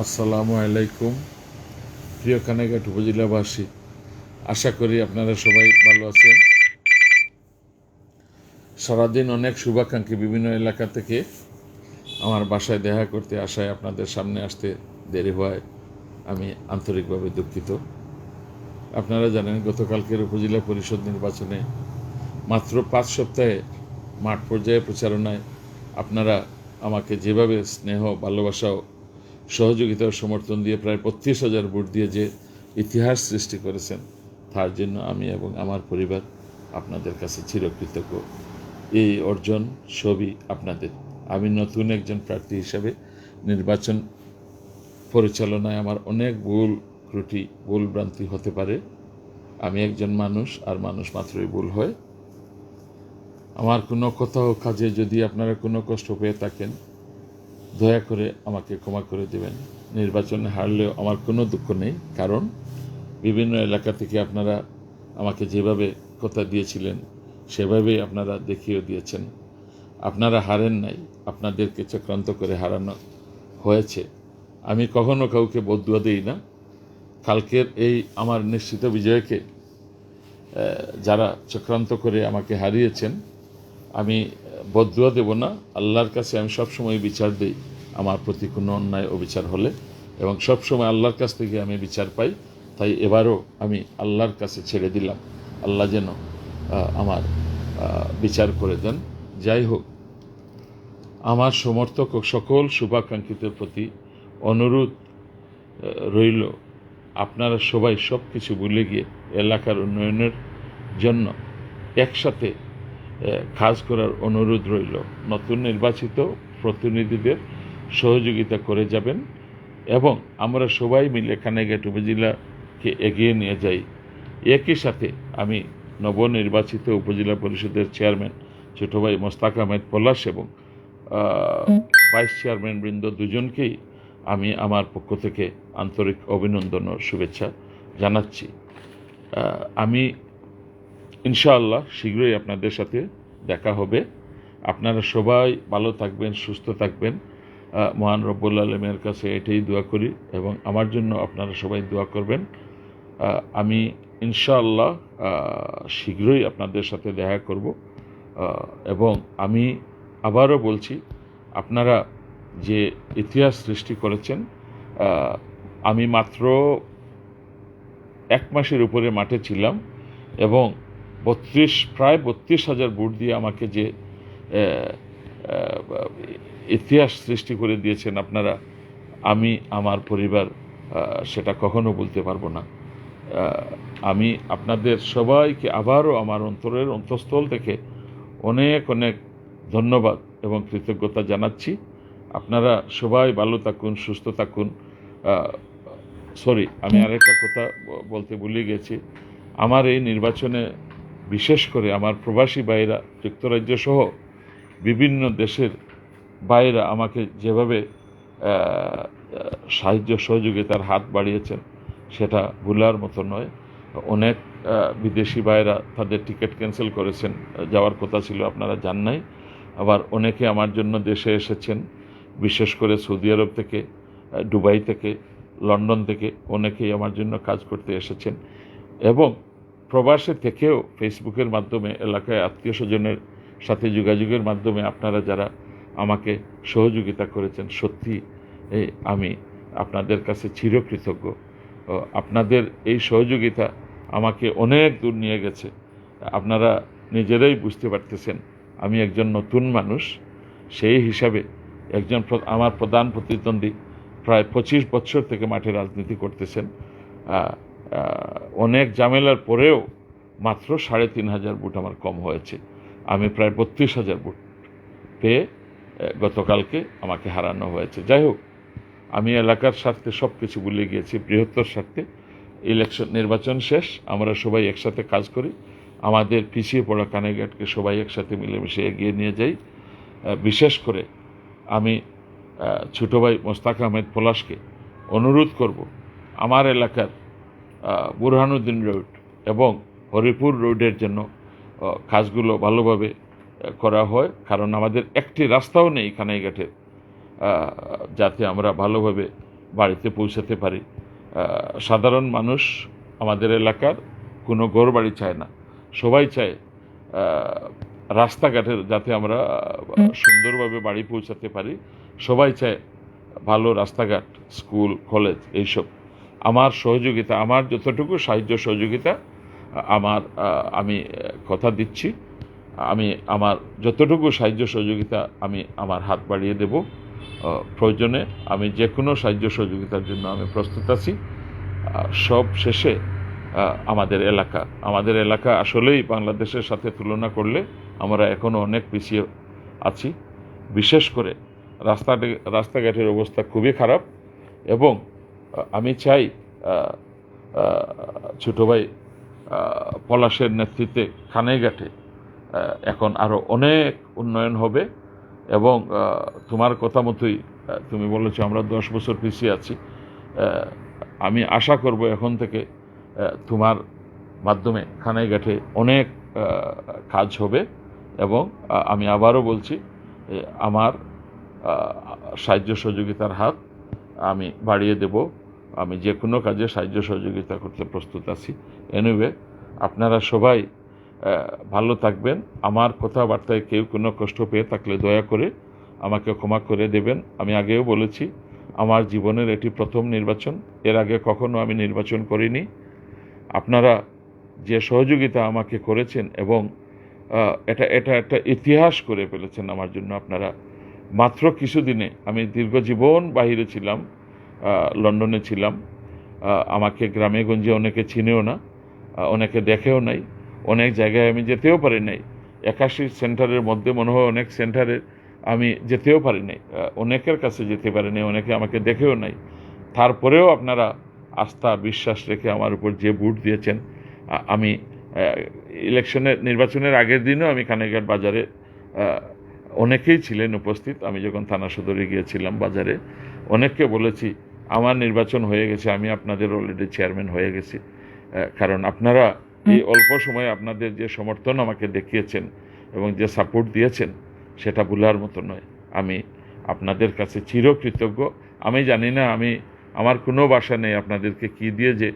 আসসালামু আলাইকুম প্রিয় কানাইঘাট উপজেলাবাসী, আশা করি আপনারা সবাই ভালো আছেন। সারাদিন অনেক শুভাকাঙ্ক্ষী বিভিন্ন এলাকা থেকে আমার বাসায় দেখা করতে আসায় আপনাদের সামনে আসতে দেরি হওয়ায় আমি আন্তরিকভাবে দুঃখিত। আপনারা জানেন গতকালকের উপজেলা পরিষদ নির্বাচনে মাত্র 5 সপ্তাহে মাঠ পর্যায়ে প্রচারণায় আপনারা আমাকে যেভাবে স্নেহ, ভালোবাসা ও সহযোগিতা ও সমর্থন দিয়ে প্রায় 32,000 ভোট দিয়ে যে ইতিহাস সৃষ্টি করেছেন, তার জন্য আমি এবং আমার পরিবার আপনাদের কাছে চিরকৃতজ্ঞ। এই অর্জন সবই আপনাদের। আমি নতুন একজন প্রার্থী হিসাবে নির্বাচন পরিচালনায় আমার অনেক ভুল ত্রুটি, ভুল ভ্রান্তি হতে পারে। আমি একজন মানুষ, আর মানুষ মাত্রই ভুল হয়। আমার কোনো কথা ও কাজে যদি আপনারা কোনো কষ্ট পেয়ে থাকেন, দয়া করে আমাকে ক্ষমা করে দেবেন। নির্বাচনে হারলেও আমার কোনো দুঃখ নেই, কারণ বিভিন্ন এলাকা থেকে আপনারা আমাকে যেভাবে কথা দিয়েছিলেন সেভাবেই আপনারা দেখিয়ে দিয়েছেন। আপনারা হারেন নাই, আপনাদেরকে চক্রান্ত করে হারানো হয়েছে। আমি কখনো কাউকে বদুয়া দিই না। কালকের এই আমার নিশ্চিত বিজয়কে যারা চক্রান্ত করে আমাকে হারিয়েছেন, আমি বদুয়া দেব না। আল্লাহর কাছে আমি সবসময় বিচার দিই আমার প্রতি কোনো অন্যায় অবিচার হলে, এবং সবসময় আল্লাহর কাছ থেকে আমি বিচার পাই। তাই এবারও আমি আল্লাহর কাছে ছেড়ে দিলাম, আল্লাহ যেন আমার বিচার করে দেন। যাই হোক, আমার সমর্থক ও সকল শুভাকাঙ্ক্ষীদের প্রতি অনুরোধ রইল, আপনারা সবাই সব কিছু ভুলে গিয়ে এলাকার উন্নয়নের জন্য একসাথে কাজ করার অনুরোধ রইল। নতুন নির্বাচিত প্রতিনিধিদের সহযোগিতা করে যাবেন এবং আমরা সবাই মিলে কানাইঘাট উপজেলাকে এগিয়ে নিয়ে যাই। একই সাথে আমি নবনির্বাচিত উপজেলা পরিষদের চেয়ারম্যান ছোট ভাই মোস্তাক আহমেদ পলাশ এবং ভাইস চেয়ারম্যান বৃন্দ দুজনকেই আমি আমার পক্ষ থেকে আন্তরিক অভিনন্দন ও শুভেচ্ছা জানাচ্ছি। আমি ইনশাআল্লাহ শীঘ্রই আপনাদের সাথে দেখা হবে। আপনারা সবাই ভালো থাকবেন, সুস্থ থাকবেন। মহান রব্বুল আলমের কাছে এটাই দোয়া করি, এবং আমার জন্য আপনারা সবাই দোয়া করবেন। আমি ইনশাআল্লাহ শীঘ্রই আপনাদের সাথে দেখা করব, এবং আমি আবারও বলছি, আপনারা যে ইতিহাস সৃষ্টি করেছেন, আমি মাত্র 1 মাসের উপরে মাঠে ছিলাম এবং প্রায় 32,000 ভোট দিয়ে আমাকে যে ইতিহাস সৃষ্টি করে দিয়েছেন আপনারা, আমি আমার পরিবার সেটা কখনো বলতে পারবো না। আমি আপনাদের সবাইকে আবারও আমার অন্তরের অন্তঃস্থল থেকে অনেক অনেক ধন্যবাদ এবং কৃতজ্ঞতা জানাচ্ছি। আপনারা সবাই ভালো থাকুন, সুস্থ থাকুন। আমি আরেকটা কথা বলতে ভুলে গেছি। আমার এই নির্বাচনে বিশেষ করে আমার প্রবাসী ভাইরা, যুক্তরাজ্য সহ বিভিন্ন দেশের ভাইরা আমাকে যেভাবে সাহায্য সহযোগিতার হাত বাড়িয়েছেন, সেটা ভুলার মতো নয়। অনেক বিদেশি ভাইরা তাদের টিকিট ক্যান্সেল করেছেন, যাওয়ার কথা ছিল, আপনারা যান নাই। আবার অনেকে আমার জন্য দেশে এসেছেন, বিশেষ করে সৌদি আরব থেকে, দুবাই থেকে, লন্ডন থেকে অনেকেই আমার জন্য কাজ করতে এসেছেন। এবং প্রবাসে থেকেও ফেসবুকের মাধ্যমে এলাকায় আত্মীয় স্বজনের সাথে যোগাযোগের মাধ্যমে আপনারা যারা আমাকে সহযোগিতা করেছেন, সত্যি আমি আপনাদের কাছে চিরকৃতজ্ঞ। আপনাদের এই সহযোগিতা আমাকে অনেক দূর নিয়ে গেছে। আপনারা নিজেরাই বুঝতে পারতেছেন আমি একজন নতুন মানুষ। সেই হিসাবে আমার প্রধান প্রতিদ্বন্দ্বী প্রায় 25 বছর থেকে মাঠে রাজনীতি করতেছেন। অনেক ঝামেলার পরেও মাত্র 3,500 ভোট আমার কম হয়েছে। আমি প্রায় 32,000 ভোট পেয়ে গতকালকে আমাকে হারানো হয়েছে। যাই হোক, আমি এলাকার স্বার্থে সব কিছু ভুলে গিয়েছি, বৃহত্তর স্বার্থে। নির্বাচন শেষ, আমরা সবাই একসাথে কাজ করি, আমাদের পিছিয়ে পড়া কানাইঘাটকে সবাই একসাথে মিলেমিশে এগিয়ে নিয়ে যাই। বিশেষ করে আমি ছোটো ভাই মোস্তাক আহমেদ পলাশকে অনুরোধ করব, আমার এলাকার বুরহানুদ্দিন রোড এবং হরিপুর রোডের জন্য কাজগুলো ভালোভাবে করা হয়, কারণ আমাদের একটি রাস্তাও নেই কানাইঘাটের, যাতে আমরা ভালোভাবে বাড়িতে পৌঁছাতে পারি। সাধারণ মানুষ আমাদের এলাকার কোনো ঘরবাড়ি চায় না, সবাই চায় রাস্তাঘাটের যাতে আমরা সুন্দরভাবে বাড়ি পৌঁছাতে পারি। সবাই চায় ভালো রাস্তাঘাট, স্কুল, কলেজ, এইসব। আমার সহযোগিতা, আমার যতটুকু সাহায্য সহযোগিতা আমি কথা দিচ্ছি, আমি আমার যতটুকু সাহায্য সহযোগিতা আমি আমার হাত বাড়িয়ে দেব। প্রয়োজনে আমি যে কোনো সাহায্য সহযোগিতার জন্য আমি প্রস্তুত আছি। সব শেষে আমাদের এলাকা আসলেই বাংলাদেশের সাথে তুলনা করলে আমরা এখনও অনেক পিছিয়ে আছি। বিশেষ করে রাস্তাঘাটের অবস্থা খুবই খারাপ, এবং আমি চাই ছোটো ভাই পলাশের নেতৃত্বে কানাইঘাটে এখন আরও অনেক উন্নয়ন হবে। এবং তোমার কথা মতোই তুমি বলেছো আমরা 10 বছর পিছিয়ে আছি। আমি আশা করব এখন থেকে তোমার মাধ্যমে কানাইঘাটে অনেক কাজ হবে। এবং আমি আবারও বলছি, আমার সাহায্য সহযোগিতার হাত আমি বাড়িয়ে দেব। আমি যে কোনো কাজে সাহায্য সহযোগিতা করতে প্রস্তুত আছি। এনিওয়ে, আপনারা সবাই ভালো থাকবেন। আমার কথাবার্তায় কেউ কোনো কষ্ট পেয়ে থাকলে দয়া করে আমাকে ক্ষমা করে দেবেন। আমি আগেও বলেছি, আমার জীবনের এটি প্রথম নির্বাচন, এর আগে কখনো আমি নির্বাচন করিনি। আপনারা যে সহযোগিতা আমাকে করেছেন এবং এটা একটা ইতিহাস করে ফেলেছেন আমার জন্য আপনারা। মাত্র কিছুদিনে আমি দীর্ঘ জীবন বাহিরে ছিলাম, লন্ডনে ছিলাম। আমাকে গ্রামে গঞ্জে অনেকে চিনেও না, অনেকে দেখেও নাই, অনেক জায়গায় আমি যেতেও পারি নাই। 81 সেন্টারের মধ্যে মনে হয় অনেক সেন্টারে আমি যেতেও পারি নাই, অনেকের কাছে যেতে পারি নাই, অনেকে আমাকে দেখেও নাই। তারপরেও আপনারা আস্থা বিশ্বাস রেখে আমার উপর যে ভোট দিয়েছেন। আমি নির্বাচনের আগের দিনও আমি কানাইঘাট বাজারে, অনেকেই ছিলেন উপস্থিত, আমি যখন থানা সদরে গিয়েছিলাম বাজারে, অনেককে বলেছি আমার নির্বাচন হয়ে গেছে, আমি আপনাদের অলরেডি চেয়ারম্যান হয়ে গেছি। কারণ আপনারা এই অল্প সময়ে আপনাদের যে সমর্থন আমাকে দেখিয়েছেন এবং যে সাপোর্ট দিয়েছেন সেটা ভুলার মতো নয়। আমি আপনাদের কাছে চিরকৃতজ্ঞ। আমি জানি না, আমার কোনো ভাষা নেই আপনাদেরকে কি দিয়ে যে